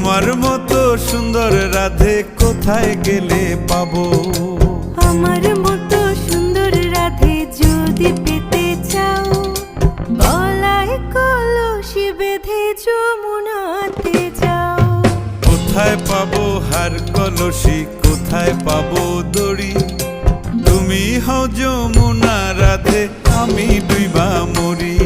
তোমার মতো সুন্দর রাধে কোথায় গেলে পাবো? আমার মতো সুন্দর রাধে যদি পেতে চাও, গলায় কলসি বেঁধে যমুনাতে যাও। কোথায় পাবো হার কলসি, কোথায় পাবো দড়ি? তুমি হও যমুনা রাধে, আমি ডুইবা মরি।